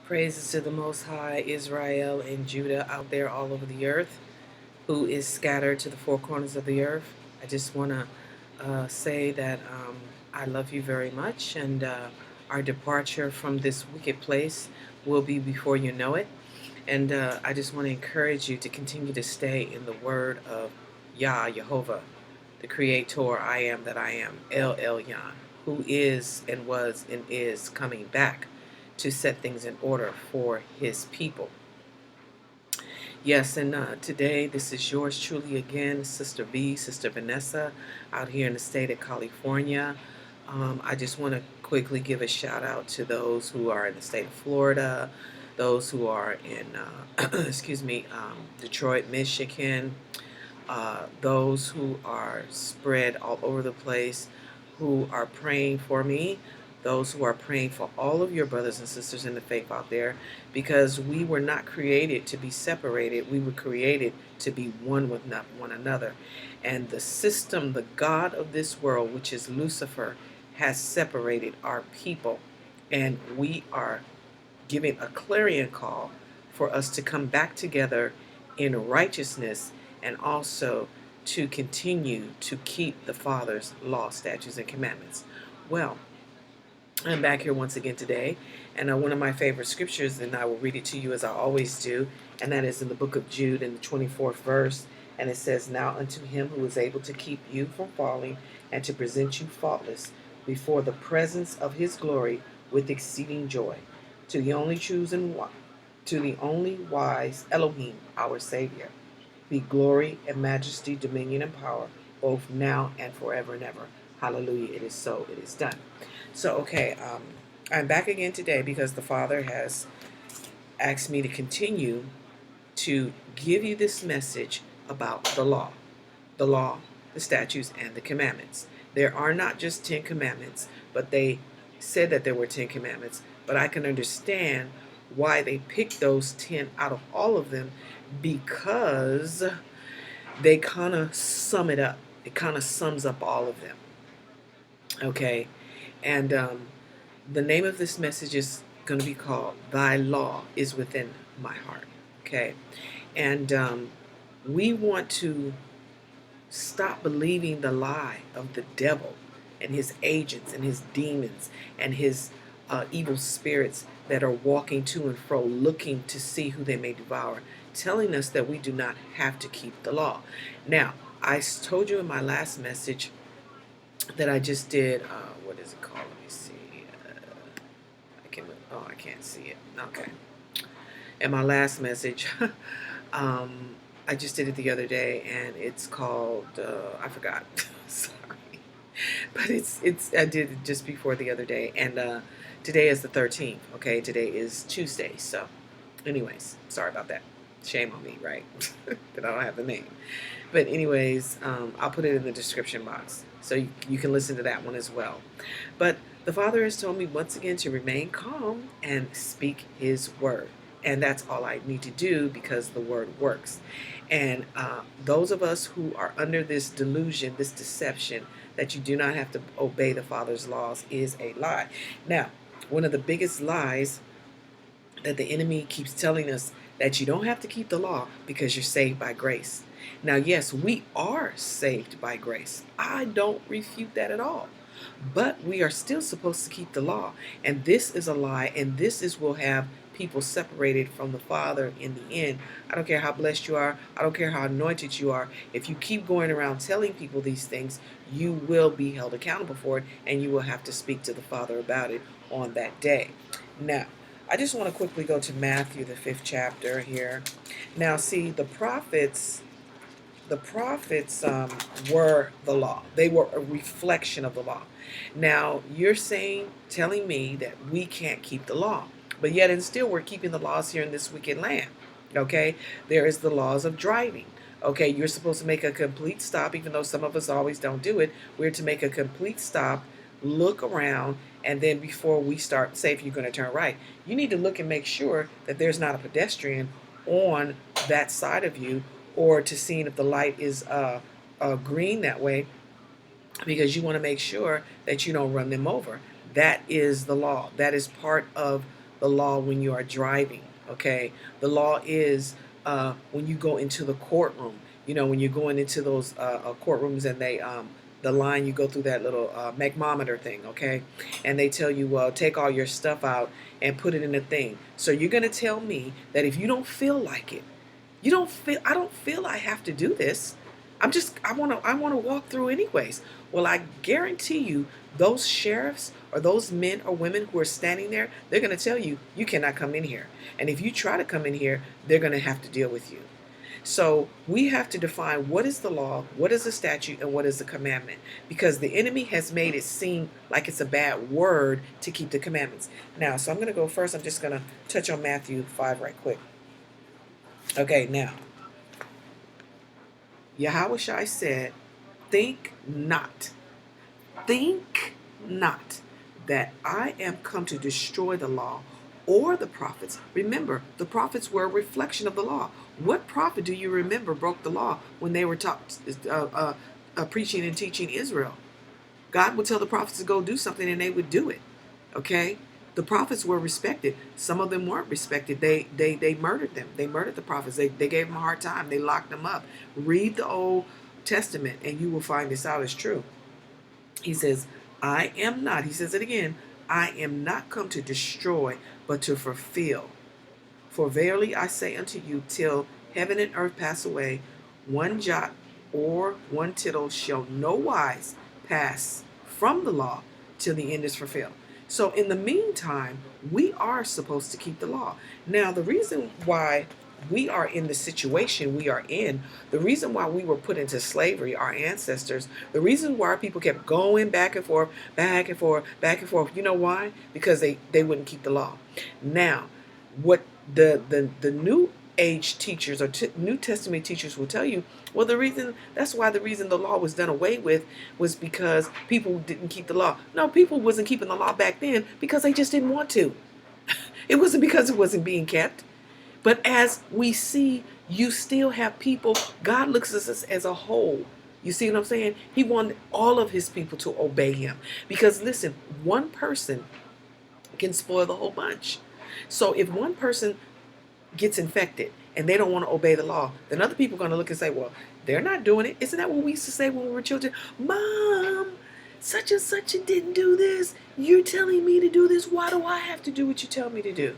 Praises to the Most High, Israel and Judah out there all over the earth, who is scattered to the four corners of the earth. I just want to say that I love you very much, and our departure from this wicked place will be before you know it. And I just want to encourage you to continue to stay in the word of Yah, Jehovah, the Creator, I am that I am, El Elyon, who is and was and is coming back to set things in order for his people. Yes, and today this is yours truly again, Sister V, Sister Vanessa, out here in the state of California. I just want to quickly give a shout out to those who are in the state of Florida, those who are in, excuse me, Detroit, Michigan, those who are spread all over the place, who are praying for me, those who are praying for all of your brothers and sisters in the faith out there, because we were not created to be separated. We were created to be one with one another. And the system, the God of this world, which is Lucifer, has separated our people. And we are giving a clarion call for us to come back together in righteousness and also to continue to keep the Father's law, statutes, and commandments. Well, I'm back here once again today, and one of my favorite scriptures, and I will read it to you as I always do, and that is in the book of Jude in the 24th verse, and it says, "Now unto him who is able to keep you from falling and to present you faultless before the presence of his glory with exceeding joy, to the only chosen one, to the only wise Elohim, our Savior, be glory and majesty, dominion and power, both now and forever and ever. Hallelujah. It is so. It is done." So, okay, I'm back again today because the Father has asked me to continue to give you this message about the law, the statutes, and the commandments. There are not just 10 commandments, but they said that there were 10 commandments, but I can understand why they picked those 10 out of all of them, because they kind of sum it up. It kind of sums up all of them. Okay, and the name of this message is going to be called "Thy Law is Within My Heart." Okay, and we want to stop believing the lie of the devil and his agents and his demons and his evil spirits that are walking to and fro, looking to see who they may devour, telling us that we do not have to keep the law. Now, I told you in my last message that I just did. What is it called? Let me see. I can't see it. Okay. In my last message, I just did it the other day, and it's called. I forgot. Sorry, but it's. I did it just before the other day, and today is the 13th. Okay, today is Tuesday. So, anyways, sorry about that. Shame on me, right? That I don't have the name. But anyways, I'll put it in the description box so you can listen to that one as well. But the Father has told me once again to remain calm and speak His word. And that's all I need to do, because the word works. And those of us who are under this delusion, this deception, that you do not have to obey the Father's laws is a lie. Now, one of the biggest lies that the enemy keeps telling us, that you don't have to keep the law because you're saved by grace. Now, yes, we are saved by grace. I don't refute that at all. But we are still supposed to keep the law. And this is a lie, and this is will have people separated from the Father in the end. I don't care how blessed you are. I don't care how anointed you are. If you keep going around telling people these things, you will be held accountable for it, and you will have to speak to the Father about it on that day. Now, I just want to quickly go to Matthew, the 5th chapter here. Now, see, the prophets were the law. They were a reflection of the law. Now, you're telling me that we can't keep the law, but yet and still we're keeping the laws here in this wicked land. Okay, there is the laws of driving. Okay, you're supposed to make a complete stop, even though some of us always don't do it. We're to make a complete stop, look around, and then before we start, say if you're going to turn right, you need to look and make sure that there's not a pedestrian on that side of you, or to seeing if the light is green that way, because you want to make sure that you don't run them over. That is the law. That is part of the law when you are driving. Okay, the law is when you go into the courtroom. You know, when you're going into those courtrooms and they the line, you go through that little magmometer thing, okay, and they tell you, well, take all your stuff out and put it in a thing. So you're gonna tell me that if you don't feel like it, you don't feel, I don't feel I have to do this. I want to walk through anyways. Well, I guarantee you those sheriffs or those men or women who are standing there, they're going to tell you you cannot come in here. And if you try to come in here, they're going to have to deal with you. So we have to define what is the law, what is the statute, and what is the commandment. Because the enemy has made it seem like it's a bad word to keep the commandments. Now, so I'm going to go first. I'm just going to touch on Matthew 5 right quick. Okay, now, Yahushua said, think not that I am come to destroy the law or the prophets. Remember, the prophets were a reflection of the law. What prophet do you remember broke the law when they were preaching and teaching Israel? God would tell the prophets to go do something and they would do it. Okay? The prophets were respected. Some of them weren't respected. They murdered them. They murdered the prophets. They gave them a hard time. They locked them up. Read the Old Testament and you will find this out is true. He says, I am not, he says it again, I am not come to destroy, but to fulfill. For verily I say unto you, till heaven and earth pass away, one jot or one tittle shall no wise pass from the law till the end is fulfilled. So in the meantime, we are supposed to keep the law. Now, the reason why we are in the situation we are in, the reason why we were put into slavery, our ancestors, the reason why people kept going back and forth, back and forth, back and forth, you know why? Because they wouldn't keep the law. Now, what the new age teachers or New Testament teachers will tell you, well, that's why the reason the law was done away with was because people didn't keep the law. No, people wasn't keeping the law back then because they just didn't want to. It wasn't because it wasn't being kept. But as we see, you still have people, God looks at us as a whole. You see what I'm saying? He wanted all of his people to obey him. Because listen, one person can spoil the whole bunch. So if one person gets infected and they don't want to obey the law, then other people are going to look and say, well, they're not doing it. Isn't that what we used to say when we were children? Mom, such and such didn't do this. You're telling me to do this. Why do I have to do what you tell me to do?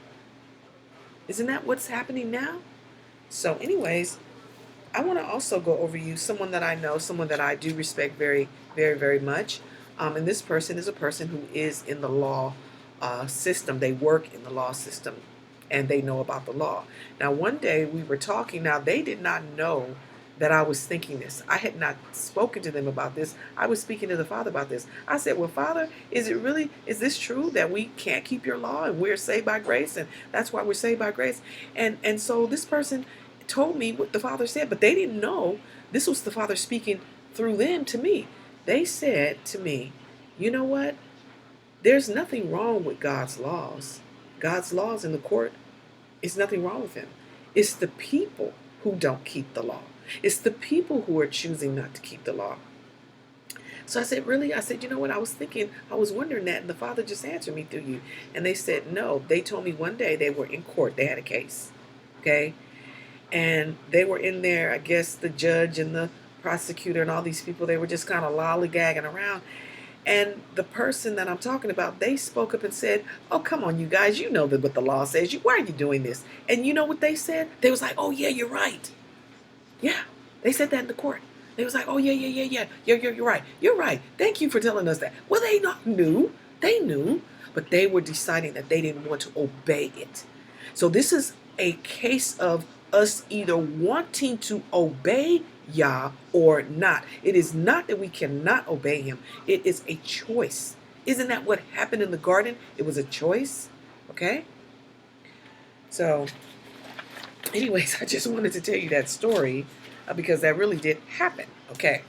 Isn't that what's happening now? So anyways, I want to also go over you someone that I know, someone that I do respect very, very, very much. And this person is a person who is in the law system. They work in the law system and they know about the law. Now, one day we were talking. Now, they did not know that I was thinking this. I had not spoken to them about this. I was speaking to the Father about this. I said, well, Father, is this true that we can't keep your law and we're saved by grace and that's why we're saved by grace? And so this person told me what the Father said, but they didn't know this was the Father speaking through them to me. They said to me, you know what? There's nothing wrong with God's laws. God's laws in the court, it's nothing wrong with them. It's the people who don't keep the law. It's the people who are choosing not to keep the law. So I said, really? I said, you know what? I was wondering that, and the Father just answered me through you. And they said, no. They told me one day they were in court. They had a case, okay? And they were in there, I guess the judge and the prosecutor and all these people, they were just kind of lollygagging around. And the person that I'm talking about, they spoke up and said, oh, come on, you guys, you know what the law says. Why are you doing this? And you know what they said? They was like, oh, yeah, you're right. Yeah, they said that in the court. They was like, oh, yeah. You're right. You're right. Thank you for telling us that. Well, they not knew. They knew. But they were deciding that they didn't want to obey it. So this is a case of us either wanting to obey Yah or not. It is not that we cannot obey him. It is a choice. Isn't that what happened in the garden? It was a choice. Okay? So anyways, I just wanted to tell you that story because that really did happen. Okay.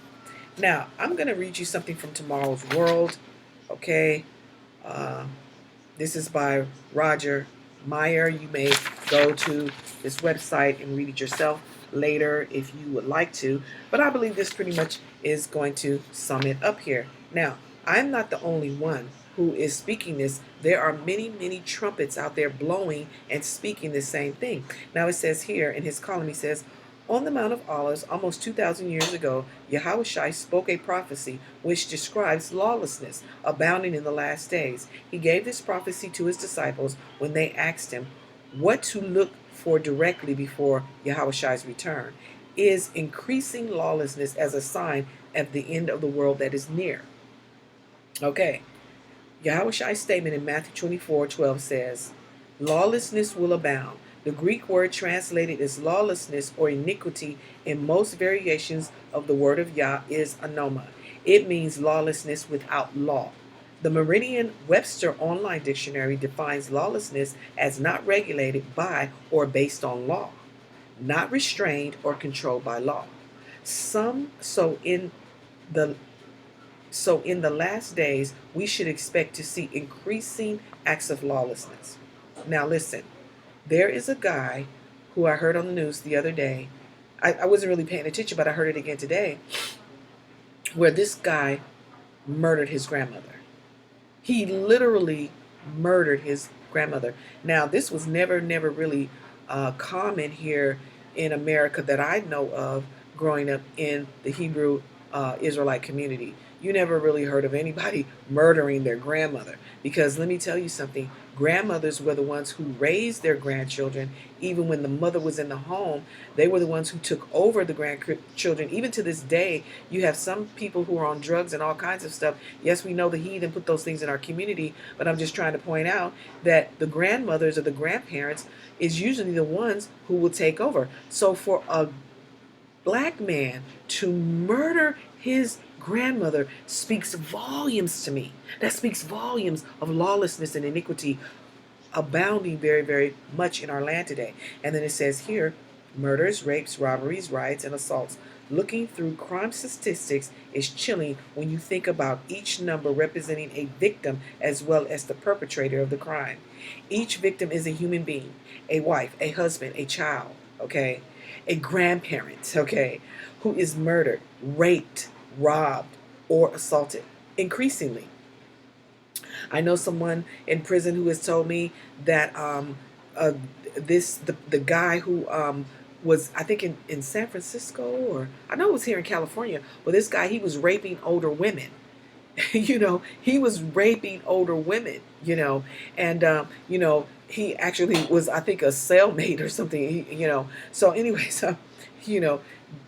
Now, I'm going to read you something from Tomorrow's World. Okay. This is by Roger Meyer. You may go to this website and read it yourself later if you would like to. But I believe this pretty much is going to sum it up here. Now, I'm not the only one who is speaking this. There are many, many trumpets out there blowing and speaking the same thing. Now it says here in his column, he says, on the Mount of Olives, almost 2,000 years ago, Yahushua spoke a prophecy which describes lawlessness abounding in the last days. He gave this prophecy to his disciples when they asked him what to look for directly before Yahushua's return. Is increasing lawlessness as a sign of the end of the world that is near? Okay, Yahushua's statement in Matthew 24:12 says, lawlessness will abound. The Greek word translated as lawlessness or iniquity in most variations of the word of Yah is anoma. It means lawlessness without law. The Merriam-Webster Online Dictionary defines lawlessness as not regulated by or based on law, not restrained or controlled by law. Some the so in the last days we should expect to see increasing acts of lawlessness. Now listen, there is a guy who I heard on the news the other day. I wasn't really paying attention, but I heard it again today, where this guy murdered his grandmother. He literally murdered his grandmother. Now, this was never really common here in America that I know of growing up in the Hebrew Israelite community. You never really heard of anybody murdering their grandmother. Because let me tell you something, grandmothers were the ones who raised their grandchildren. Even when the mother was in the home, they were the ones who took over the grandchildren. Even to this day, you have some people who are on drugs and all kinds of stuff. Yes, we know the heathen put those things in our community, but I'm just trying to point out that the grandmothers or the grandparents is usually the ones who will take over. So for a black man to murder his grandmother speaks volumes to me. That speaks volumes of lawlessness and iniquity abounding very much in our land today. And then it says here, murders, rapes, robberies, riots, and assaults. Looking through crime statistics is chilling when you think about each number representing a victim as well as the perpetrator of the crime. Each victim is a human being, a wife, a husband, a child, okay? A grandparent, okay, who is murdered, raped, robbed, or assaulted. Increasingly, I know someone in prison who has told me that the guy who was, I think, in San Francisco, or I know it was here in California, but this guy, he was raping older women. He was raping older women, and he actually was, I think, a cellmate or something, so anyways, you know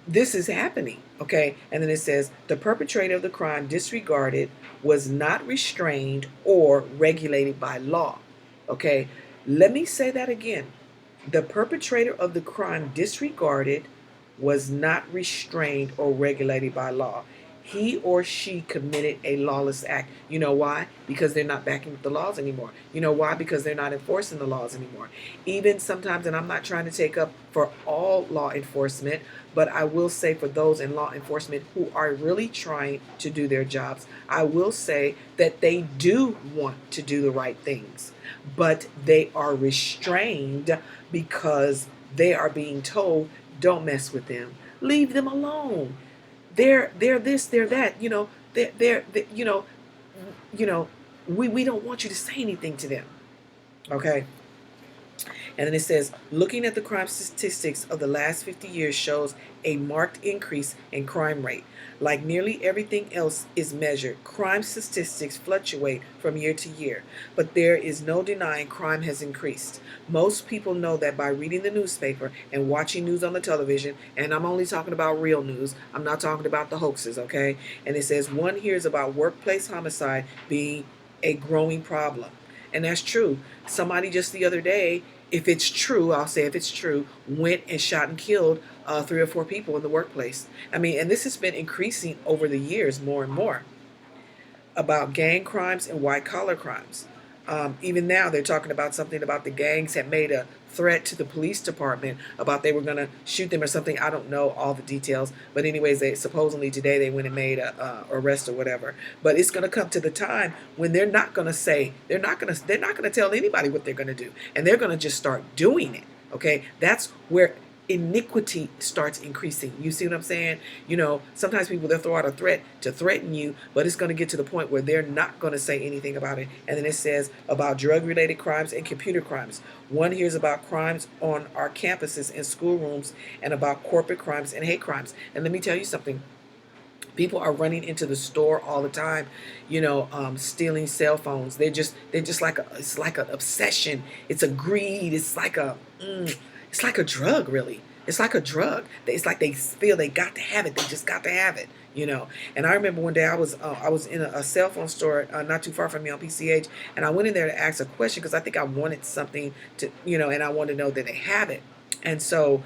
this is happening, okay? And then it says the perpetrator of the crime disregarded, was not restrained or regulated by law. Okay, let me say that again. The perpetrator of the crime disregarded, was not restrained or regulated by law. He or she committed a lawless act. You know why? Because they're not backing up the laws anymore. You know why? Because they're not enforcing the laws anymore. Even sometimes, and I'm not trying to take up for all law enforcement, but I will say for those in law enforcement who are really trying to do their jobs, I will say that they do want to do the right things, but they are restrained because they are being told, don't mess with them. Leave them alone. They're this, they're that, we don't want you to say anything to them. Okay. And then it says, looking at the crime statistics of the last 50 years shows a marked increase in crime rate. Like nearly everything else is measured, crime statistics fluctuate from year to year, but there is no denying crime has increased. Most people know that by reading the newspaper and watching news on the television, and I'm only talking about real news, I'm not talking about the hoaxes, okay? And it says one hears about workplace homicide being a growing problem. And that's true. Somebody just the other day, if it's true, I'll say if it's true, went and shot and killed 3 or 4 people in the workplace. I mean, and this has been increasing over the years more and more about gang crimes and white collar crimes. Even now, they're talking about something about the gangs had made a threat to the police department about they were going to shoot them or something. I don't know all the details, but anyways, they supposedly today they went and made a arrest or whatever. But it's going to come to the time when they're not going to tell anybody what they're going to do, and they're going to just start doing it. Okay, that's where iniquity starts increasing. You see what I'm saying? Sometimes people, they'll throw out a threat to threaten you, but it's going to get to the point where they're not going to say anything about it. And then it says about drug-related crimes and computer crimes. One hears about crimes on our campuses and schoolrooms, and about corporate crimes and hate crimes. And let me tell you something. People are running into the store all the time, stealing cell phones. They're just like it's like an obsession. It's a greed. It's like a drug, really. It's like a drug. It's like they feel they got to have it. They just got to have it. And I remember one day I was in a cell phone store not too far from me on PCH, and I went in there to ask a question because I think I wanted something and I wanted to know that they have it. And so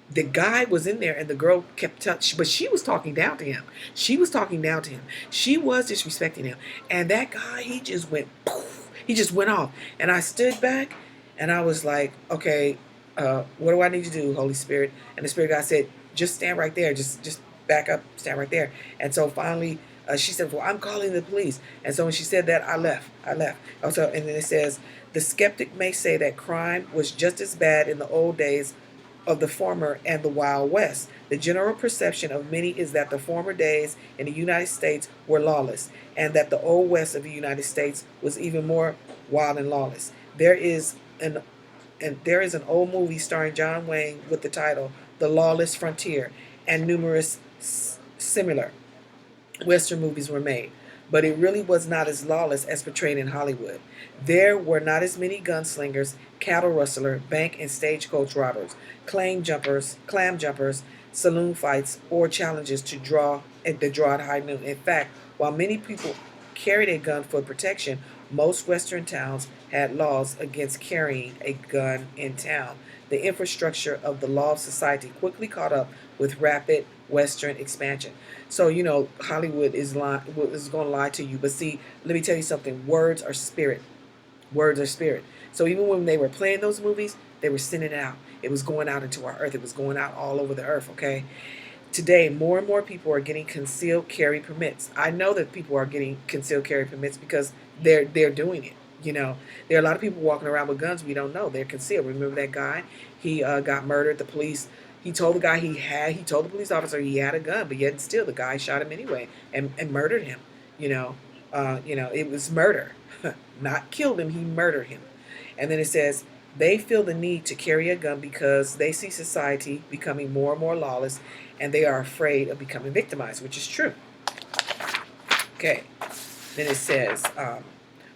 the guy was in there, and the girl kept touching, but she was talking down to him. She was talking down to him. She was disrespecting him. And that guy, he just went poof. He just went off. And I stood back, and I was like, okay, what do I need to do, Holy Spirit? And the Spirit God said, just stand right there. Just back up, stand right there. And so finally, she said, well, I'm calling the police. And so when she said that, I left. Also, and then it says, the skeptic may say that crime was just as bad in the old days of the former and the Wild West. The general perception of many is that the former days in the United States were lawless, and that the Old West of the United States was even more wild and lawless. There is an old movie starring John Wayne with the title The Lawless Frontier, and numerous similar Western movies were made, but it really was not as lawless as portrayed in Hollywood. There were not as many gunslingers, cattle rustler, bank and stagecoach robbers, clam jumpers, saloon fights, or challenges to draw at high noon. In fact, while many people carried a gun for protection, most Western towns had laws against carrying a gun in town. The infrastructure of the law of society quickly caught up with rapid Western expansion. So, Hollywood is going to lie to you. But see, let me tell you something. Words are spirit. Words are spirit. So even when they were playing those movies, they were sending it out. It was going out into our earth. It was going out all over the earth, okay? Today, more and more people are getting concealed carry permits. I know that people are getting concealed carry permits because they're doing it. There are a lot of people walking around with guns we don't know. They're concealed. Remember that guy? He got murdered. The police, he told the police officer he had a gun, but yet still the guy shot him anyway and murdered him. It was murder. Not killed him, he murdered him. And then it says, they feel the need to carry a gun because they see society becoming more and more lawless, and they are afraid of becoming victimized, which is true. Okay. Then it says,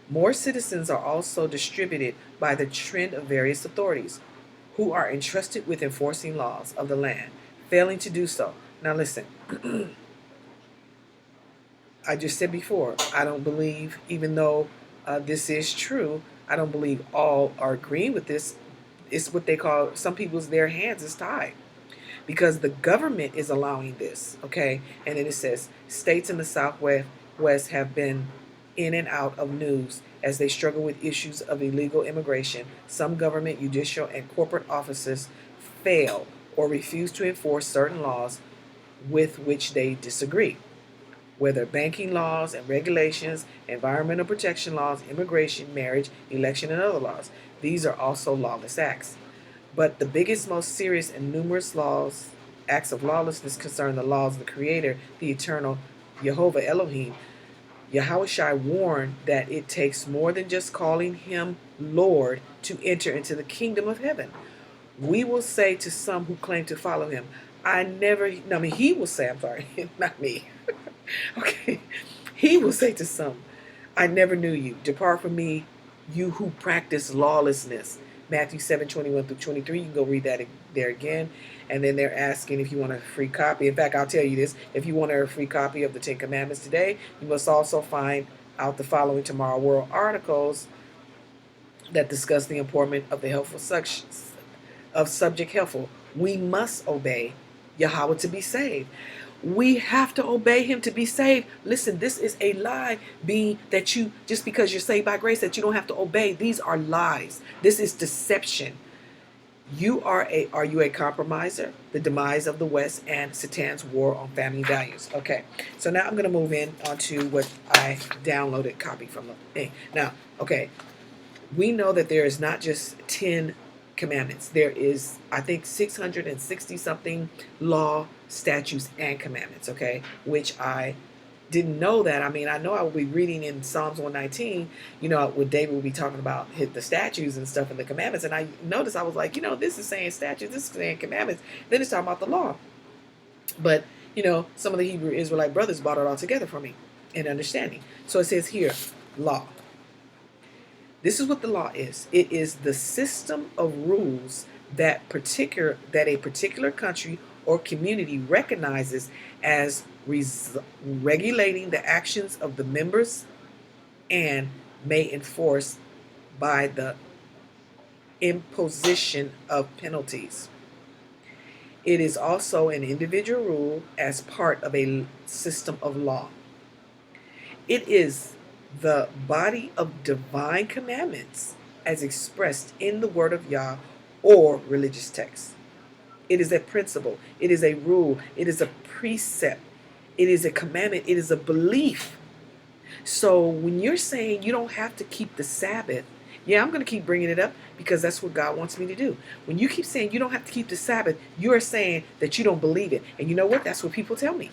more citizens are also distributed by the trend of various authorities who are entrusted with enforcing laws of the land, failing to do so. Now listen, I just said before, I don't believe, even though this is true, I don't believe all are agreeing with this. It's what they call, some people's, their hands is tied because the government is allowing this, okay? And then it says, states in the Southwest have been in and out of news as they struggle with issues of illegal immigration. Some government, judicial, and corporate offices fail or refuse to enforce certain laws with which they disagree, whether banking laws and regulations, environmental protection laws, immigration, marriage, election, and other laws. These are also lawless acts. But the biggest, most serious, and numerous acts of lawlessness concern the laws of the Creator, the eternal Jehovah Elohim. Yahushua warned that it takes more than just calling him Lord to enter into the kingdom of heaven. We will say to some who claim to follow him, he will say, I'm sorry, not me. Okay. He will say to some, I never knew you. Depart from me, you who practice lawlessness. Matthew 7:21-23. You can go read that there again. And then they're asking if you want a free copy. In fact, I'll tell you this. If you want a free copy of the Ten Commandments today, you must also find out the following Tomorrow World articles that discuss the importance of the subject helpful. We must obey Yahweh to be saved. We have to obey him to be saved. Listen, this is a lie, being that you, just because you're saved by grace, that you don't have to obey. These are lies. This is deception. Are you a compromiser? The demise of the West and Satan's war on family values. Okay, so now I'm going to move in onto what I downloaded copy from the thing. Now, okay, we know that there is not just 10 commandments. There is, I think, 660 something law, statutes, and commandments, okay? Which I didn't know that. I mean, I know I will be reading in Psalms 119, where David will be talking about the statutes and stuff and the commandments. And I noticed, I was like, this is saying statutes, this is saying commandments. Then it's talking about the law. But, some of the Hebrew Israelite brothers brought it all together for me in understanding. So it says here, law. This is what the law is. It is the system of rules that a particular country or community recognizes as regulating the actions of the members and may enforce by the imposition of penalties. It is also an individual rule as part of a system of law. It is the body of divine commandments as expressed in the Word of Yah or religious texts. It is a principle. It is a rule. It is a precept. It is a commandment. It is a belief. So when you're saying you don't have to keep the Sabbath, yeah, I'm going to keep bringing it up because that's what God wants me to do. When you keep saying you don't have to keep the Sabbath, you are saying that you don't believe it. And you know what? That's what people tell me.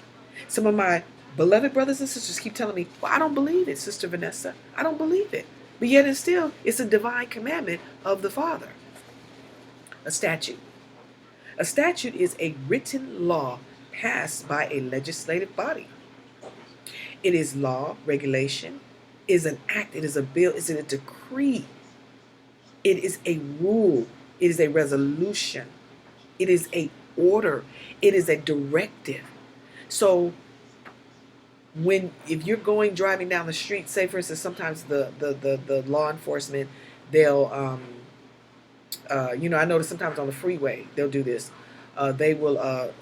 Some of my beloved brothers and sisters keep telling me, well, I don't believe it, Sister Vanessa. I don't believe it. But yet and still, it's a divine commandment of the Father. A statute. A statute is a written law passed by a legislative body. It is law, regulation, is an act, it is a bill, it is a decree. It is a rule, it is a resolution, it is a order, it is a directive. So if you're driving down the street, say for instance, sometimes the law enforcement, they'll I notice sometimes on the freeway they'll do this. They will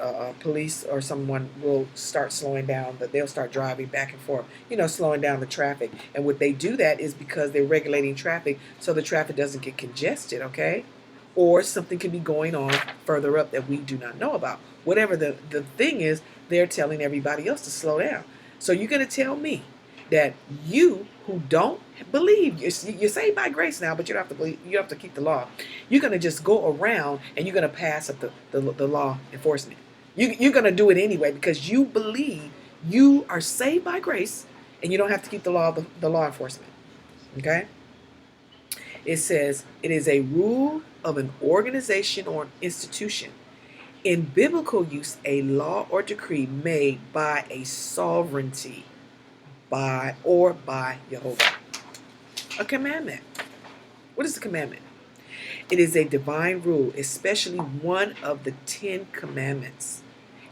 police or someone will start slowing down, but they'll start driving back and forth, slowing down the traffic. And what they do that is because they're regulating traffic so the traffic doesn't get congested, okay? Or something could be going on further up that we do not know about. Whatever the thing is, they're telling everybody else to slow down. So you're going to tell me that you who don't believe, you're saved by grace now, but you don't have to believe, you have to keep the law. You're going to just go around and you're going to pass up the law enforcement. You're going to do it anyway because you believe you are saved by grace and you don't have to keep the law enforcement. Okay? It says it is a rule of an organization or an institution. In biblical use, a law or decree made by a sovereignty by Jehovah. A commandment. What is a commandment? It is a divine rule, especially one of the 10 commandments.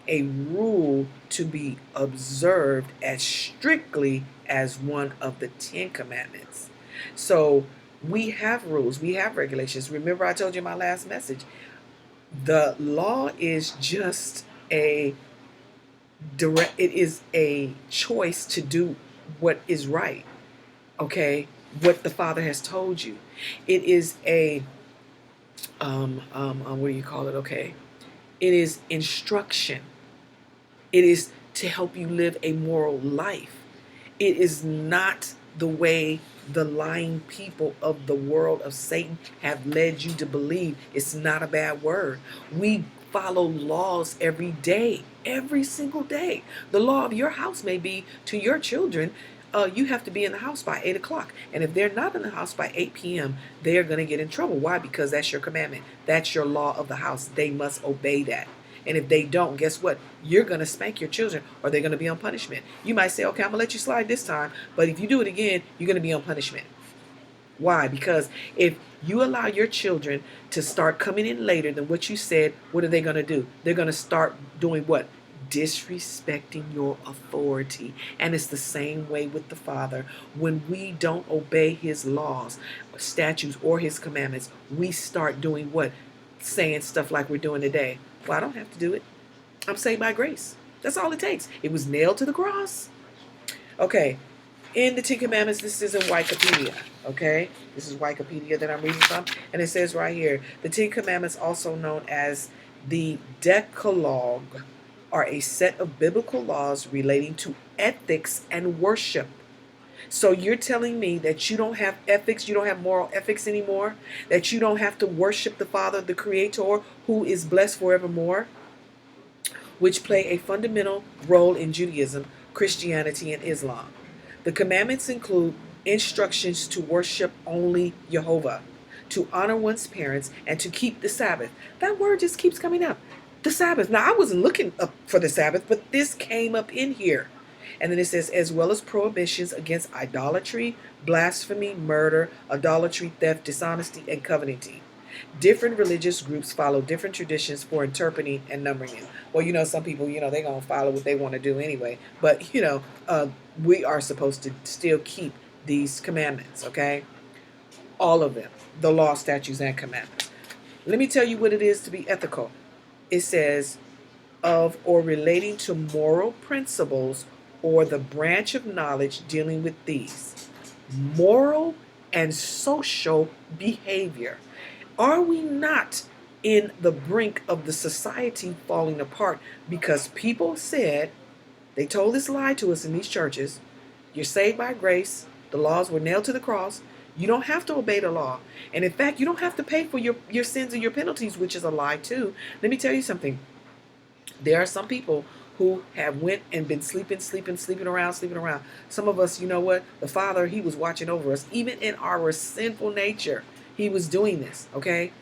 A rule to be observed as strictly as one of the 10 commandments. So we have rules, we have regulations. Remember I told you in my last message, the law is just it is a choice to do what is right, okay? What the Father has told you. It is a, what do you call it, okay? It is instruction. It is to help you live a moral life. It is not the way the lying people of the world of Satan have led you to believe. It's not a bad word. We follow laws every day, every single day. The law of your house may be to your children, you have to be in the house by 8 o'clock. And if they're not in the house by 8 p.m., they're going to get in trouble. Why? Because that's your commandment. That's your law of the house. They must obey that. And if they don't, guess what? You're going to spank your children or they're going to be on punishment. You might say, okay, I'm going to let you slide this time. But if you do it again, you're going to be on punishment. Why? Because if you allow your children to start coming in later than what you said, what are they going to do? They're going to start doing what? Disrespecting your authority. And it's the same way with the Father. When we don't obey his laws, statutes, or his commandments, we start doing what? Saying stuff like we're doing today. Well, I don't have to do it. I'm saved by grace. That's all it takes. It was nailed to the cross. Okay. In the Ten Commandments, this is in Wikipedia. Okay. This is Wikipedia that I'm reading from. And it says right here, the Ten Commandments, also known as the Decalogue, are a set of biblical laws relating to ethics and worship. So you're telling me that you don't have ethics, you don't have moral ethics anymore, that you don't have to worship the Father, the Creator, who is blessed forevermore, which play a fundamental role in Judaism, Christianity, and Islam. The commandments include instructions to worship only Jehovah, to honor one's parents, and to keep the Sabbath. That word just keeps coming up. The Sabbath. Now, I wasn't looking up for the Sabbath, but this came up in here. And then it says, as well as prohibitions against idolatry, blasphemy, murder, idolatry, theft, dishonesty, and covenanting. Different religious groups follow different traditions for interpreting and numbering it. Well, some people, they're going to follow what they want to do anyway. But, we are supposed to still keep these commandments, okay? All of them, the law, statutes, and commandments. Let me tell you what it is to be ethical. It says, of or relating to moral principles or the branch of knowledge dealing with these. Moral and social behavior. Are we not in the brink of the society falling apart because people said, they told this lie to us in these churches, you're saved by grace, the laws were nailed to the cross, you don't have to obey the law, and in fact, you don't have to pay for your sins and your penalties, which is a lie too. Let me tell you something. There are some people who have went and been sleeping around. Some of us, you know what? The Father, He was watching over us. Even in our sinful nature, He was doing this, okay?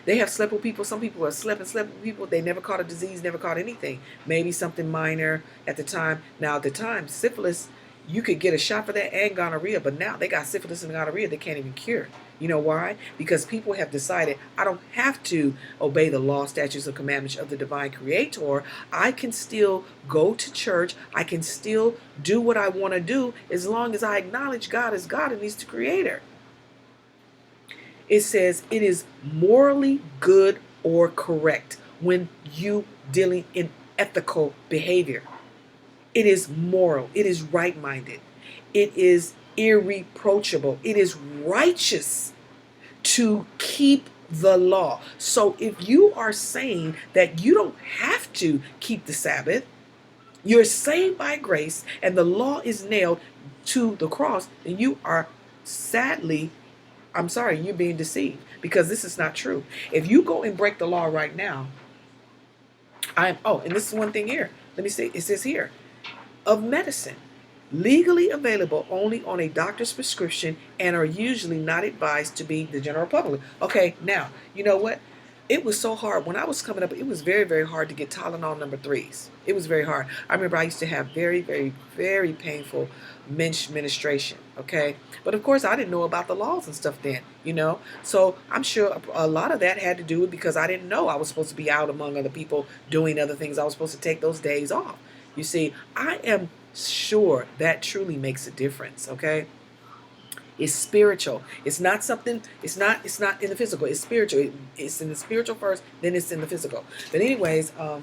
They have slept with people. Some people have slept with people. They never caught a disease, never caught anything. Maybe something minor at the time. Now, at the time, syphilis, you could get a shot for that and gonorrhea, but now they got syphilis and gonorrhea they can't even cure. You know why? Because people have decided, I don't have to obey the law, statutes, and commandments of the divine creator. I can still go to church. I can still do what I want to do as long as I acknowledge God as God and He's the creator. It says it is morally good or correct when you dealing in ethical behavior. It is moral. It is right-minded. It is irreproachable. It is righteous to keep the law. So if you are saying that you don't have to keep the Sabbath, you're saved by grace, and the law is nailed to the cross, then you are you're being deceived, because this is not true. If you go and break the law right now, and this is one thing here. Let me say, it says here, of medicine, legally available only on a doctor's prescription and are usually not advised to be the general public. Okay, now, you know what? It was so hard. When I was coming up, it was very, very hard to get Tylenol number 3s. It was very hard. I remember I used to have very, very, very painful menstruation, okay? But of course, I didn't know about the laws and stuff then, So I'm sure a lot of that had to do with because I didn't know I was supposed to be out among other people doing other things. I was supposed to take those days off. You see, I am sure that truly makes a difference, okay? It's spiritual. It's not something, it's not in the physical. It's spiritual. It's in the spiritual first, then it's in the physical. But anyways, I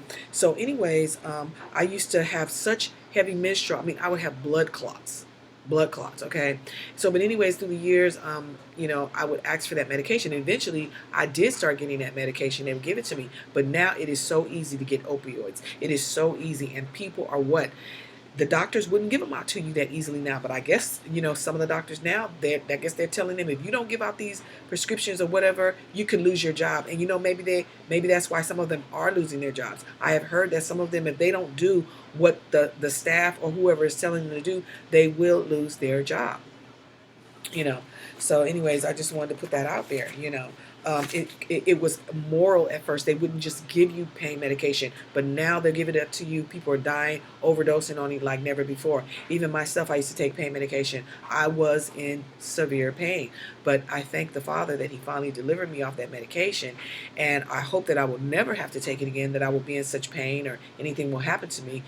used to have such heavy menstrual. I would have blood clots, okay? So, but anyways, through the years, I would ask for that medication. And eventually, I did start getting that medication. They would give it to me. But now it is so easy to get opioids. It is so easy. And people are what? The doctors wouldn't give them out to you that easily now. But I guess, some of the doctors now, I guess they're telling them, if you don't give out these prescriptions or whatever, you can lose your job. And, maybe that's why some of them are losing their jobs. I have heard that some of them, if they don't do what the staff or whoever is telling them to do, they will lose their job. So anyways, I just wanted to put that out there. It was moral at first. They wouldn't just give you pain medication, but now they're giving it to you. People are dying, overdosing on it like never before. Even myself, I used to take pain medication. I was in severe pain, but I thank the Father that He finally delivered me off that medication, and I hope that I will never have to take it again, that I will be in such pain or anything will happen to me,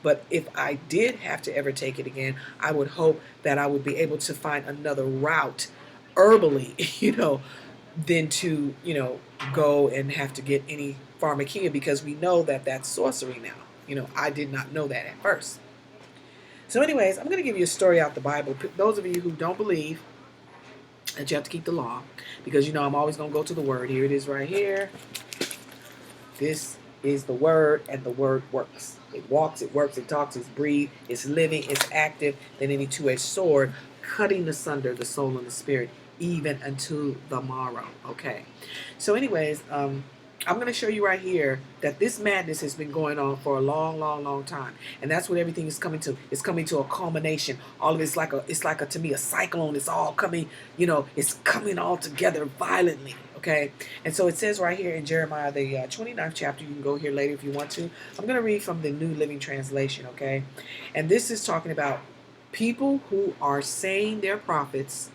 But if I did have to ever take it again, I would hope that I would be able to find another route herbally, than to, go and have to get any pharmakia, because we know that that's sorcery now. I did not know that at first. So anyways, I'm going to give you a story out the Bible. Those of you who don't believe that you have to keep the law, because I'm always going to go to the word. Here it is right here. This is the word, and the word works. It walks, it works, it talks, it's breathed, it's living, it's active, than any two-edged sword, cutting asunder the soul and the spirit, even unto the marrow. Okay. So, anyways, I'm going to show you right here that this madness has been going on for a long, long, long time, and that's what everything is coming to. It's coming to a culmination. All of it's like a to me a cyclone. It's all coming, it's coming all together violently. Okay, and so it says right here in Jeremiah the 29th chapter. You can go here later if you want to. I'm going to read from the New Living Translation. Okay, and this is talking about people who are saying they're prophets,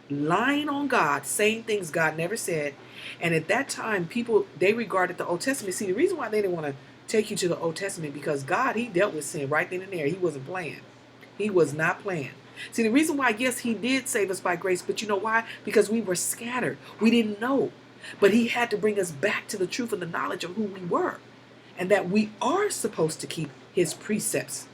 lying on God, saying things God never said. And at that time, people, they regarded the Old Testament. See, the reason why they didn't want to take you to the Old Testament, because God, he dealt with sin right then and there. He wasn't playing. He was not playing. See, the reason why, yes, he did save us by grace, but you know why? Because we were scattered. We didn't know. But he had to bring us back to the truth and the knowledge of who we were, and that we are supposed to keep his precepts.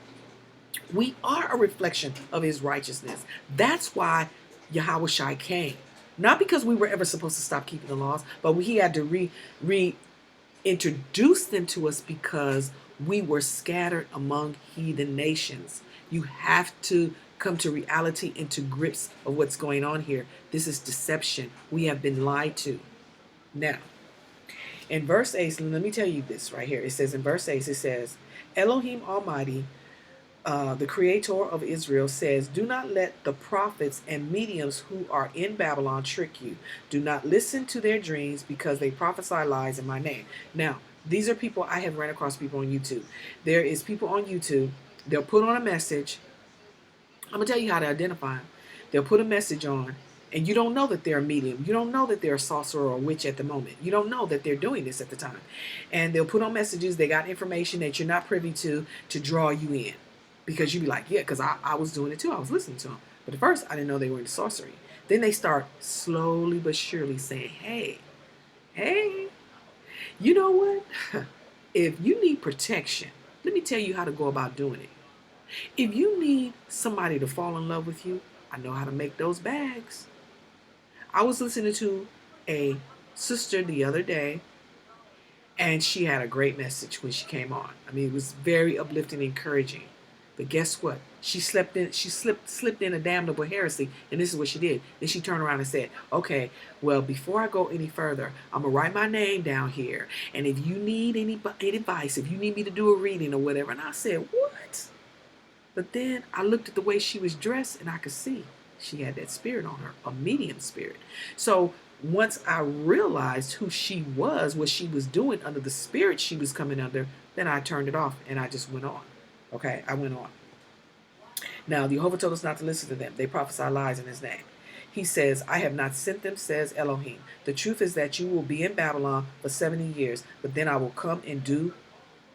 We are a reflection of his righteousness. That's why Yahweh Shai came. Not because we were ever supposed to stop keeping the laws, but he had to reintroduce them to us because we were scattered among heathen nations. You have to come to reality and to grips of what's going on here. This is deception. We have been lied to. Now, in verse 8, let me tell you this right here. It says in verse 8, it says, Elohim Almighty, the creator of Israel, says, do not let the prophets and mediums who are in Babylon trick you. Do not listen to their dreams, because they prophesy lies in my name. Now, these are people, I have ran across people on YouTube. There is people on YouTube, they'll put on a message. I'm going to tell you how to identify them. They'll put a message on, and you don't know that they're a medium. You don't know that they're a sorcerer or a witch at the moment. You don't know that they're doing this at the time. And they'll put on messages. They got information that you're not privy to draw you in. Because you be like, yeah, because I was doing it too. I was listening to them. But at first, I didn't know they were into sorcery. Then they start slowly but surely saying, hey, you know what? If you need protection, let me tell you how to go about doing it. If you need somebody to fall in love with you, I know how to make those bags. I was listening to a sister the other day, and she had a great message when she came on. I mean, it was very uplifting and encouraging. But guess what? She slipped in a damnable heresy, and this is what she did. Then she turned around and said, okay, well, before I go any further, I'm going to write my name down here. And if you need any advice, if you need me to do a reading or whatever. And I said, what? But then I looked at the way she was dressed, and I could see she had that spirit on her, a medium spirit. So once I realized who she was, what she was doing under the spirit she was coming under, then I turned it off, and I just went on. Okay, I went on. Now, Jehovah told us not to listen to them. They prophesy lies in his name. He says, I have not sent them, says Elohim. The truth is that you will be in Babylon for 70 years, but then I will come and do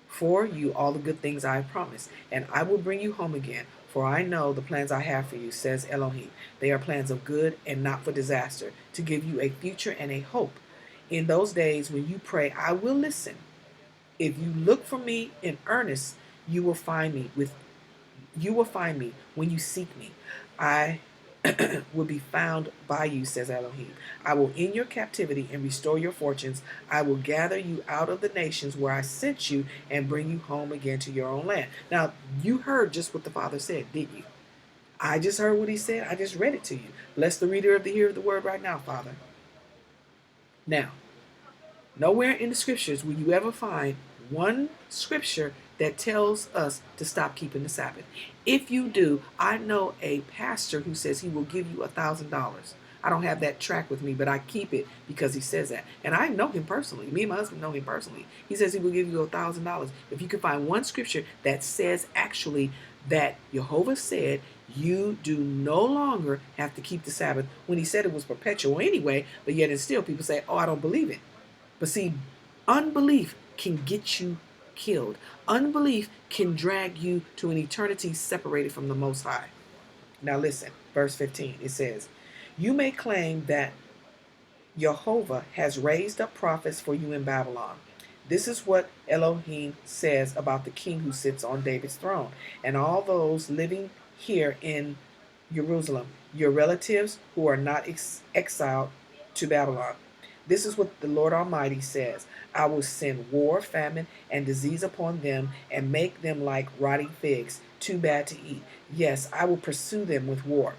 for you all the good things I have promised, and I will bring you home again. For I know the plans I have for you, says Elohim. They are plans of good and not for disaster, to give you a future and a hope. In those days when you pray, I will listen. If you look for me in earnest, you will find me when you seek me. I will be found by you, says Elohim. I will end your captivity and restore your fortunes. I will gather you out of the nations where I sent you and bring you home again to your own land. Now, you heard just what the Father said, didn't you? I just heard what he said. I just read it to you. Bless the reader of the hearer of the word right now, Father. Now, nowhere in the scriptures will you ever find one scripture that tells us to stop keeping the Sabbath. If you do, I know a pastor who says he will give you $1,000. I don't have that track with me, but I keep it because he says that. And I know him personally. Me and my husband know him personally. He says he will give you $1,000. If you can find one scripture that says actually that Jehovah said you do no longer have to keep the Sabbath, when he said it was perpetual anyway, but yet and still people say, oh, I don't believe it. But see, unbelief can get you killed. Unbelief can drag you to an eternity separated from the Most High. Now listen, verse 15, it says, you may claim that Jehovah has raised up prophets for you in Babylon. This is what Elohim says about the king who sits on David's throne and all those living here in Jerusalem, your relatives who are not exiled to Babylon. This is what the Lord Almighty says. I will send war, famine, and disease upon them and make them like rotting figs, too bad to eat. Yes, I will pursue them with war,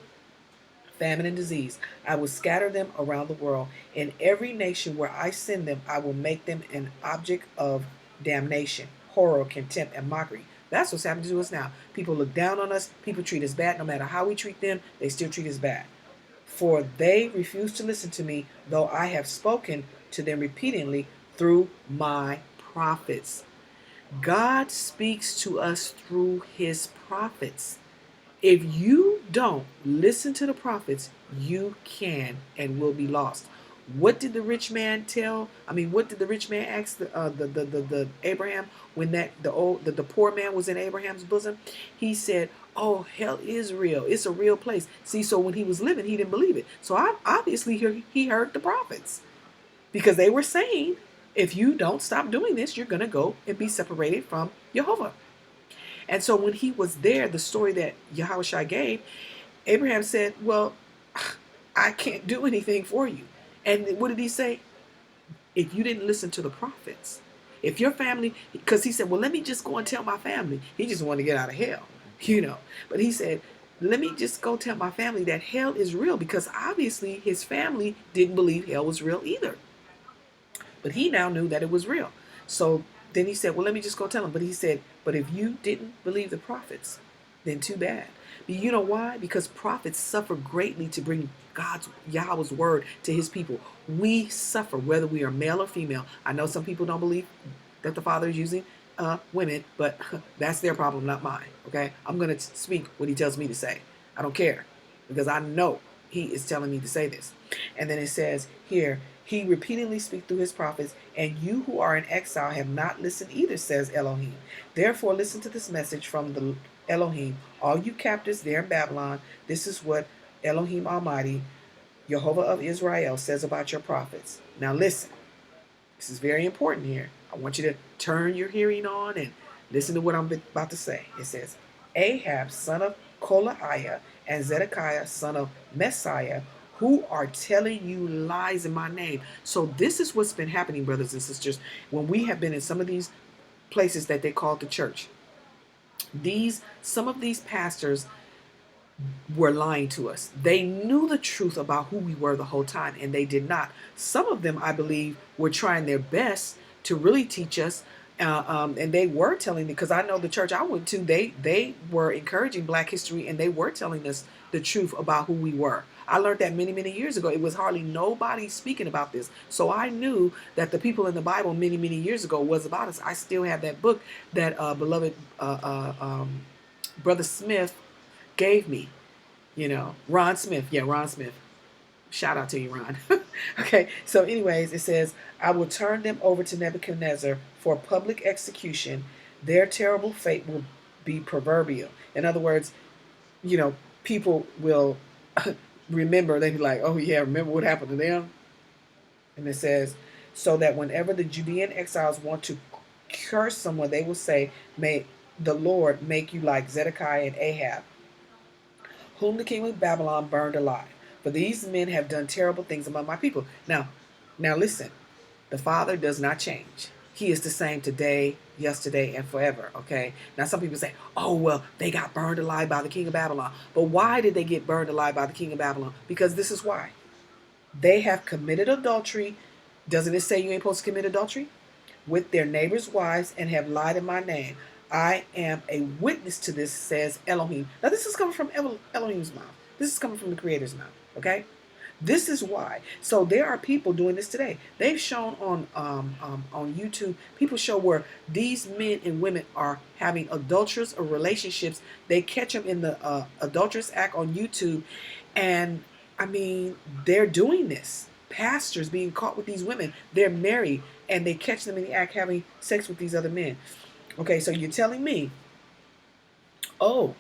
famine, and disease. I will scatter them around the world. In every nation where I send them, I will make them an object of damnation, horror, contempt, and mockery. That's what's happening to us now. People look down on us. People treat us bad. No matter how we treat them, they still treat us bad. For they refuse to listen to me, though I have spoken to them repeatedly through my prophets. God speaks to us through his prophets. If you don't listen to the prophets, you can and will be lost. What did the rich man tell? I mean, what did the rich man ask the Abraham when the poor man was in Abraham's bosom? He said, "Oh, hell is real. It's a real place." See, so when he was living, he didn't believe it. So obviously he heard the prophets because they were saying, "If you don't stop doing this, you're gonna go and be separated from Jehovah." And so when he was there, the story that Yahushua gave, Abraham said, "Well, I can't do anything for you." And what did he say? If you didn't listen to the prophets, if your family, because he said, "Well, let me just go and tell my family." He just wanted to get out of hell, you know. But he said, "Let me just go tell my family that hell is real," because obviously his family didn't believe hell was real either. But he now knew that it was real. So then he said, "Well, let me just go tell him." But he said, "But if you didn't believe the prophets, then too bad." You know why? Because prophets suffer greatly to bring God's Yahweh's word to his people. We suffer whether we are male or female. I know some people don't believe that the Father is using women, but that's their problem, not mine. Okay? I'm going to speak what he tells me to say. I don't care because I know he is telling me to say this. And then it says here, he repeatedly speaks through his prophets, and you who are in exile have not listened either, says Elohim. Therefore, listen to this message from the Elohim, all you captives there in Babylon. This is what Elohim Almighty, Jehovah of Israel, says about your prophets. Now listen, this is very important here. I want you to turn your hearing on and listen to what I'm about to say. It says, Ahab, son of Kolaiah, and Zedekiah, son of Messiah, who are telling you lies in my name. So this is what's been happening, brothers and sisters, when we have been in some of these places that they call the church. Some of these pastors were lying to us. They knew the truth about who we were the whole time, and they did not. Some of them, I believe, were trying their best to really teach us, and they were telling me, because I know the church I went to, they were encouraging Black history, and they were telling us the truth about who we were. I learned that many, many years ago. It was hardly nobody speaking about this. So I knew that the people in the Bible many, many years ago was about us. I still have that book that beloved Brother Smith gave me. Ron Smith. Yeah, Ron Smith. Shout out to you, Ron. Okay, so anyways, it says, I will turn them over to Nebuchadnezzar for public execution. Their terrible fate will be proverbial. In other words, people will remember, they'd be like, oh yeah, remember what happened to them? And it says, so that whenever the Judean exiles want to curse someone, they will say, may the Lord make you like Zedekiah and Ahab, whom the king of Babylon burned alive. For these men have done terrible things among my people. Now listen, the Father does not change. He is the same today, yesterday, and forever, okay? Now some people say, oh, well, they got burned alive by the king of Babylon. But why did they get burned alive by the king of Babylon? Because this is why. They have committed adultery. Doesn't it say you ain't supposed to commit adultery? With their neighbors' wives, and have lied in my name. I am a witness to this, says Elohim. Now this is coming from Elohim's mouth. This is coming from the Creator's mouth, okay? This is why. So there are people doing this today. They've shown on YouTube, people show where these men and women are having adulterous or relationships. They catch them in the adulterous act on YouTube, and I mean, they're doing this. Pastors being caught with these women. They're married, and they catch them in the act having sex with these other men. Okay, so you're telling me, oh,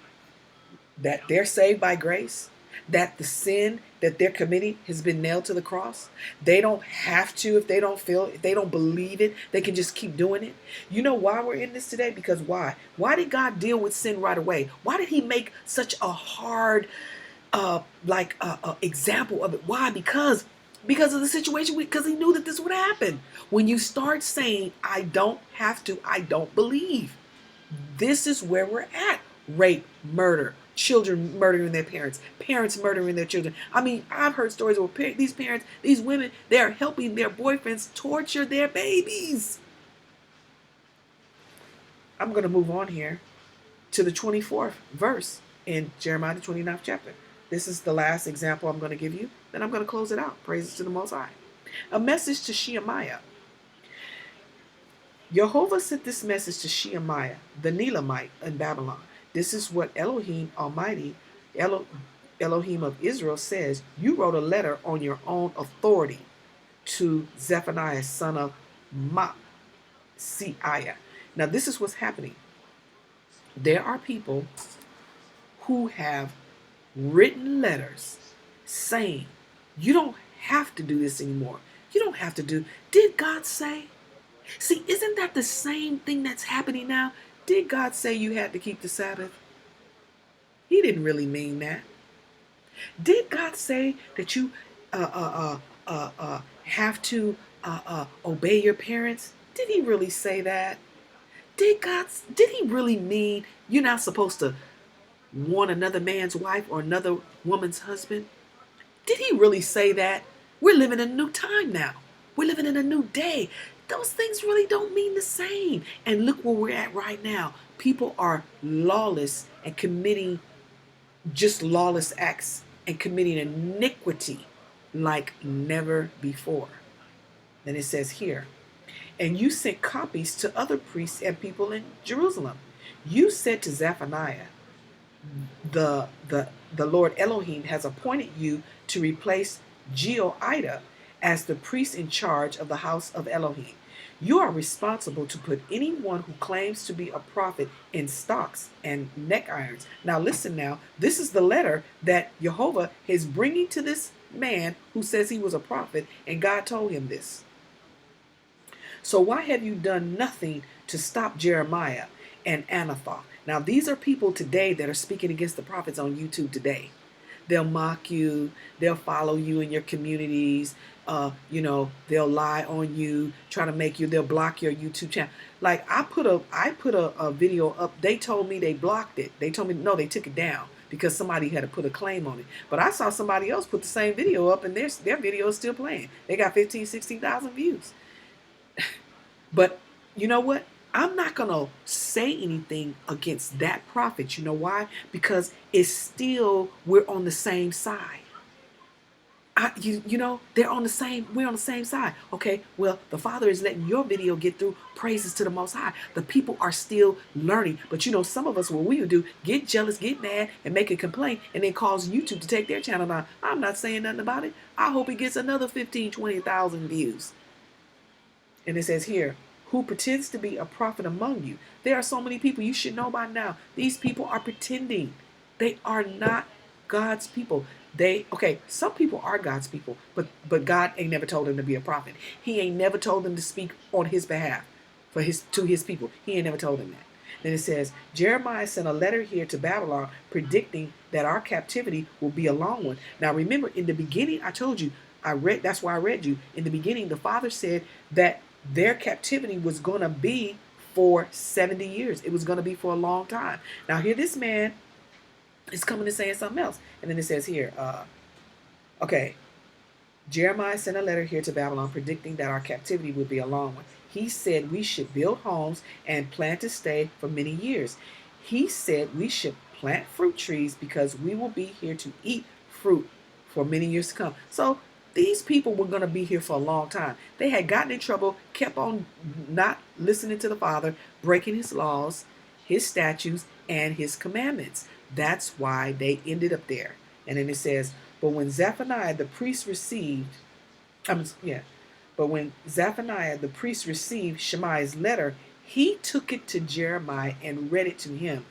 that they're saved by grace? That the sin that they're committing has been nailed to the cross? They don't have to, if they don't believe it, they can just keep doing it. You know why we're in this today? Because why? Why did God deal with sin right away? Why did he make such a hard example of it? Why? Because because of the situation, because he knew that this would happen. When you start saying, I don't have to, I don't believe, this is where we're at. Rape, murder, children murdering their parents, parents murdering their children. I mean, I've heard stories where these parents, these women, they're helping their boyfriends torture their babies. I'm going to move on here to the 24th verse in Jeremiah, the 29th chapter. This is the last example I'm going to give you. Then I'm going to close it out. Praises to the Most High. A message to Shemaiah. Jehovah sent this message to Shemaiah, the Neelamite in Babylon. This is what Elohim Almighty, Elohim of Israel says. You wrote a letter on your own authority to Zephaniah, son of Maaseiah. Now, this is what's happening. There are people who have written letters saying, you don't have to do this anymore. You don't have to do. Did God say? See, isn't that the same thing that's happening now? Did God say you had to keep the Sabbath? He didn't really mean that. Did God say that you have to obey your parents? Did he really say that? Did he really mean you're not supposed to want another man's wife or another woman's husband? Did he really say that? We're living in a new time now. We're living in a new day. Those things really don't mean the same. And look where we're at right now. People are lawless and committing just lawless acts and committing iniquity like never before. Then it says here, and you sent copies to other priests and people in Jerusalem. You said to Zephaniah, the Lord Elohim has appointed you to replace Jehoiada as the priest in charge of the house of Elohim. You are responsible to put anyone who claims to be a prophet in stocks and neck irons. Now listen now, this is the letter that Jehovah is bringing to this man who says he was a prophet, and God told him this. So why have you done nothing to stop Jeremiah and Anathoth? Now these are people today that are speaking against the prophets on YouTube today. They'll mock you. They'll follow you in your communities. They'll lie on you, try to make you. They'll block your YouTube channel. Like I put a video up. They told me they blocked it. They told me no, they took it down because somebody had to put a claim on it. But I saw somebody else put the same video up, and their video is still playing. They got 15,000, 16,000 views. But you know what? I'm not going to say anything against that prophet. You know why? Because it's still, we're on the same side. We're on the same side. Okay, well, the Father is letting your video get through. Praises to the Most High. The people are still learning. But some of us, what we would do, get jealous, get mad, and make a complaint, and then cause YouTube to take their channel down. I'm not saying nothing about it. I hope it gets another 15,000, 20,000 views. And it says here, who pretends to be a prophet among you. There are so many people, you should know by now, these people are pretending. They are not God's people. Some people are God's people, but God ain't never told them to be a prophet. He ain't never told them to speak on his behalf to his people. He ain't never told them that. Then it says, Jeremiah sent a letter here to Babylon predicting that our captivity will be a long one. Now remember, in the beginning, I told you, that's why I read you. In the beginning, the Father said that their captivity was going to be for 70 years. It was going to be for a long time. Now here this man is coming and saying something else. And then it says here, Jeremiah sent a letter here to Babylon predicting that our captivity would be a long one. He said we should build homes and plan to stay for many years. He said we should plant fruit trees because we will be here to eat fruit for many years to come. So these people were going to be here for a long time. They had gotten in trouble, kept on not listening to the Father, breaking his laws, his statutes, and his commandments. That's why they ended up there. And then it says, but when Zephaniah the priest received Shemaiah's letter, he took it to Jeremiah and read it to him.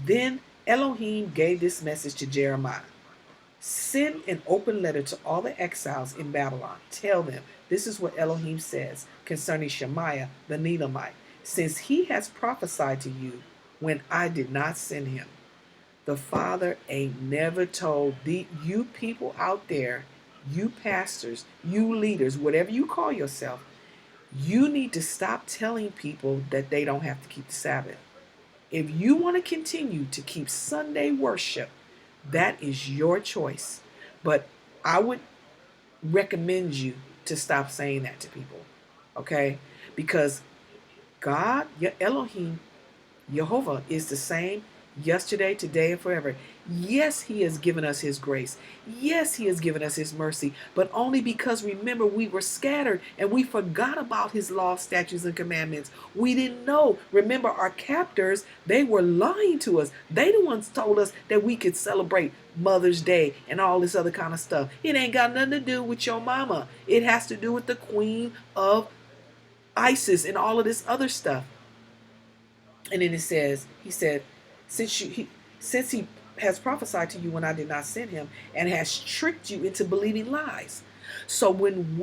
Then Elohim gave this message to Jeremiah. Send an open letter to all the exiles in Babylon. Tell them, this is what Elohim says concerning Shemaiah the Neelamite. Since he has prophesied to you when I did not send him, the Father ain't never told you people out there you pastors, you leaders, whatever you call yourself, you need to stop telling people that they don't have to keep the Sabbath. If you want to continue to keep Sunday worship, that is your choice. But I would recommend you to stop saying that to people. Okay? Because God, your Elohim, Jehovah is the same yesterday, today, and forever. Yes, He has given us His grace. Yes, He has given us His mercy, but only because, remember, we were scattered and we forgot about His law, statutes, and commandments. We didn't know. Remember, our captors, they were lying to us. They the ones told us that we could celebrate Mother's Day and all this other kind of stuff. It ain't got nothing to do with your mama. It has to do with the queen of ISIS and all of this other stuff. And then it says, he said, since he has prophesied to you when I did not send him, and has tricked you into believing lies. So when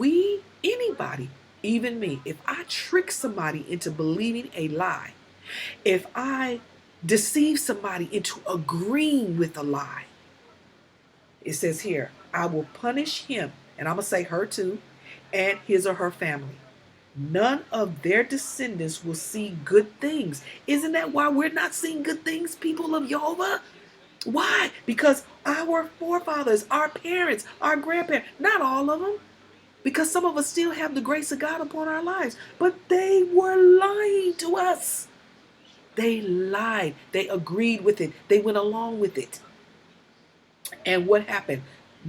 anybody, even me, if I trick somebody into believing a lie, if I deceive somebody into agreeing with a lie, it says here, I will punish him, and I'm going to say her too, and his or her family. None of their descendants will see good things. Isn't that why we're not seeing good things, people of Jehovah? Why? Because our forefathers, our parents, our grandparents, not all of them, because some of us still have the grace of God upon our lives, but they were lying to us. They lied. They agreed with it. They went along with it. And what happened?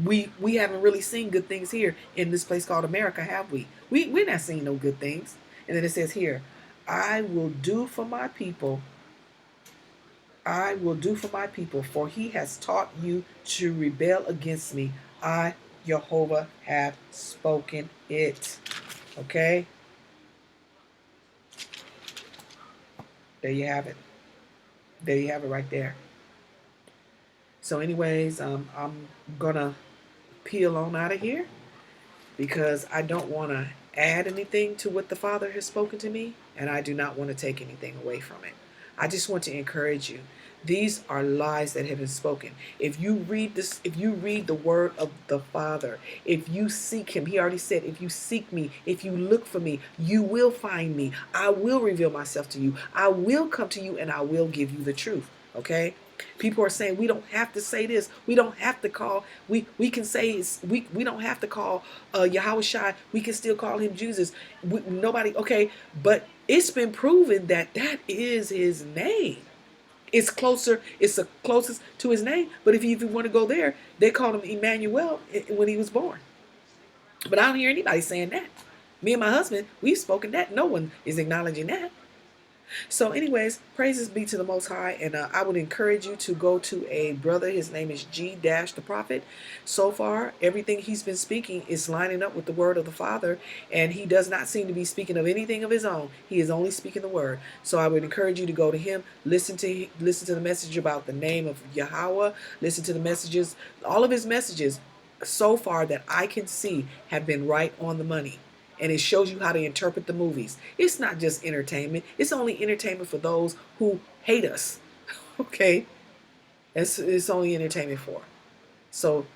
We haven't really seen good things here in this place called America, have we? We're not seeing no good things. And then it says here, I will do for my people, for he has taught you to rebel against me. I, Jehovah, have spoken it. Okay? There you have it. There you have it right there. So anyways, I'm going to peel on out of here, because I don't want to add anything to what the Father has spoken to me, and I do not want to take anything away from it. I just want to encourage you. These are lies that have been spoken. If you read this, if you read the word of the Father, if you seek him, he already said, if you seek me, if you look for me, you will find me. I will reveal myself to you. I will come to you, and I will give you the truth. Okay? People are saying we don't have to say this. We don't have to call. We can say we don't have to call Yahweh Shai. We can still call him Jesus. Nobody. Okay, but it's been proven that that is his name. It's closer. It's the closest to his name. But if you want to go there, they called him Emmanuel when he was born. But I don't hear anybody saying that. Me and my husband, we've spoken that. No one is acknowledging that. So anyways, praises be to the Most High, and I would encourage you to go to a brother. His name is G Dash the Prophet. So far, everything he's been speaking is lining up with the word of the Father, and he does not seem to be speaking of anything of his own. He is only speaking the word. So I would encourage you to go to him, listen to the message about the name of Yahweh, listen to the messages. All of his messages so far that I can see have been right on the money. And it shows you how to interpret the movies. It's not just entertainment. It's only entertainment for those who hate us. Okay? It's only entertainment for. So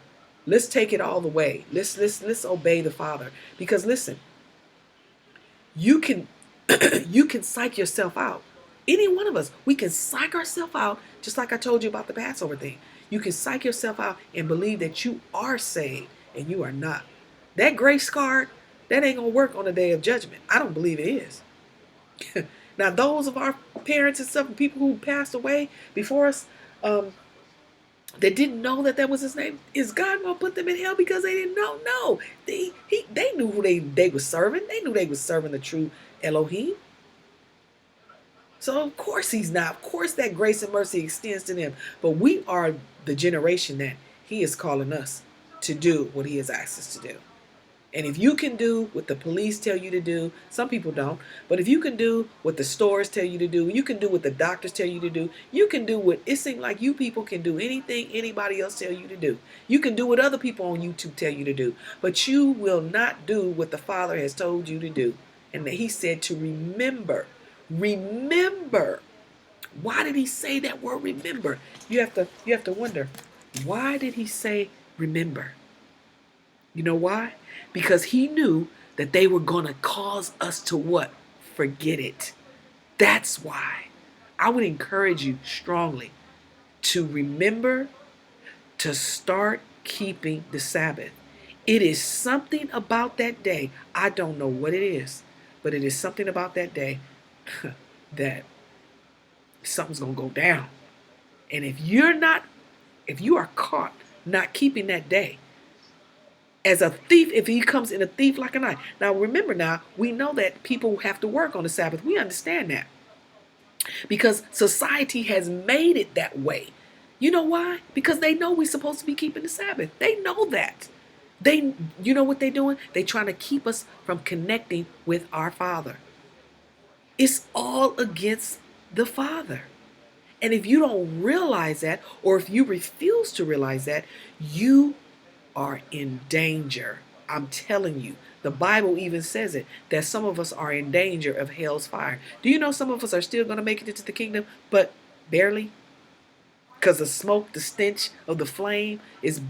let's take it all the way. Let's obey the Father. Because listen, you can you can psych yourself out. Any one of us, we can psych ourselves out, just like I told you about the Passover thing. You can psych yourself out and believe that you are saved, and you are not. That grace card, that ain't going to work on the day of judgment. I don't believe it is. Now, those of our parents and stuff, and people who passed away before us, that didn't know that was his name, is God going to put them in hell because they didn't know? No. They knew who they were serving. They knew they were serving the true Elohim. So, of course, he's not. Of course, that grace and mercy extends to them. But we are the generation that he is calling us to do what he has asked us to do. And if you can do what the police tell you to do, some people don't, but if you can do what the stores tell you to do, you can do what the doctors tell you to do, you can do what it seems like you people can do anything anybody else tell you to do. You can do what other people on YouTube tell you to do, but you will not do what the Father has told you to do. And that he said to remember. Remember. Why did he say that word remember? You have to wonder, why did he say remember? You know why? Because he knew that they were going to cause us to what? Forget it. That's why. I would encourage you strongly to remember to start keeping the Sabbath. It is something about that day. I don't know what it is, but it is something about that day that something's going to go down. And if you are caught not keeping that day, as a thief, if he comes in a thief like a night. Now remember we know that people have to work on the Sabbath. We understand that. Because society has made it that way. You know why? Because they know we're supposed to be keeping the Sabbath. They know that. You know what they're doing? They're trying to keep us from connecting with our Father. It's all against the Father. And if you don't realize that, or if you refuse to realize that, you are in danger. I'm telling you. The Bible even says it, that some of us are in danger of hell's fire. Do you know some of us are still going to make it into the kingdom, but barely? Because the smoke, the stench of the flame is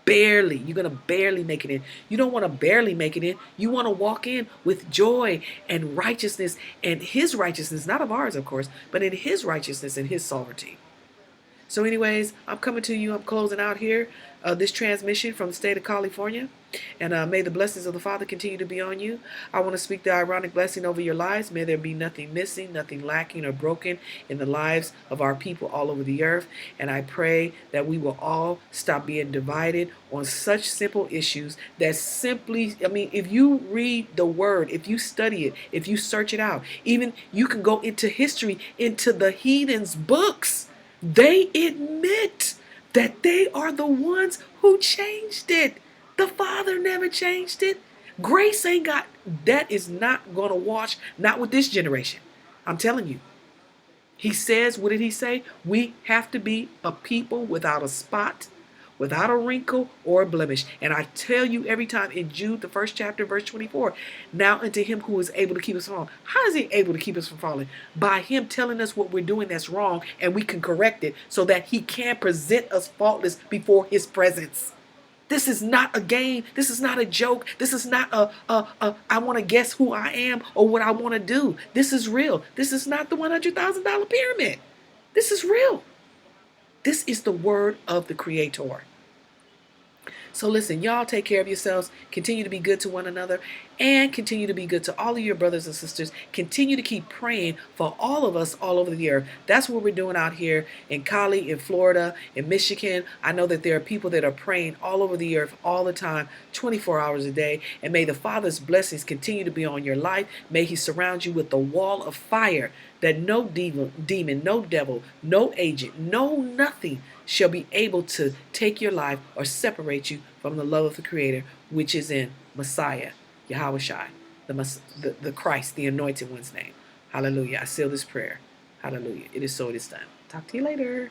barely. You're going to barely make it in. You don't want to barely make it in. You want to walk in with joy and righteousness, and his righteousness, not of ours, of course, but in his righteousness and his sovereignty. So anyways, I'm coming to you. I'm closing out here this transmission from the state of California. And may the blessings of the Father continue to be on you. I want to speak the ironic blessing over your lives. May there be nothing missing, nothing lacking or broken in the lives of our people all over the earth. And I pray that we will all stop being divided on such simple issues that simply, if you read the word, if you study it, if you search it out, even you can go into history, into the heathens' books. They admit that they are the ones who changed it. The Father never changed it. Grace ain't got, that is not going to wash, not with this generation. I'm telling you. He says, what did he say? We have to be a people without a spot, without a wrinkle or a blemish. And I tell you every time in Jude, the first chapter, verse 24, now unto him who is able to keep us from falling. How is he able to keep us from falling? By him telling us what we're doing that's wrong and we can correct it so that he can present us faultless before his presence. This is not a game. This is not a joke. This is not I want to guess who I am or what I want to do. This is real. This is not the $100,000 pyramid. This is real. This is the word of the Creator. So listen, y'all take care of yourselves. Continue to be good to one another and continue to be good to all of your brothers and sisters. Continue to keep praying for all of us all over the earth. That's what we're doing out here in Cali, in Florida, in Michigan. I know that there are people that are praying all over the earth all the time, 24 hours a day. And may the Father's blessings continue to be on your life. May he surround you with the wall of fire that no demon, no devil, no agent, no nothing shall be able to take your life or separate you from the love of the Creator, which is in Messiah, Yahweh Shai, the Christ, the Anointed One's name. Hallelujah. I seal this prayer. Hallelujah. It is so, it is done. Talk to you later.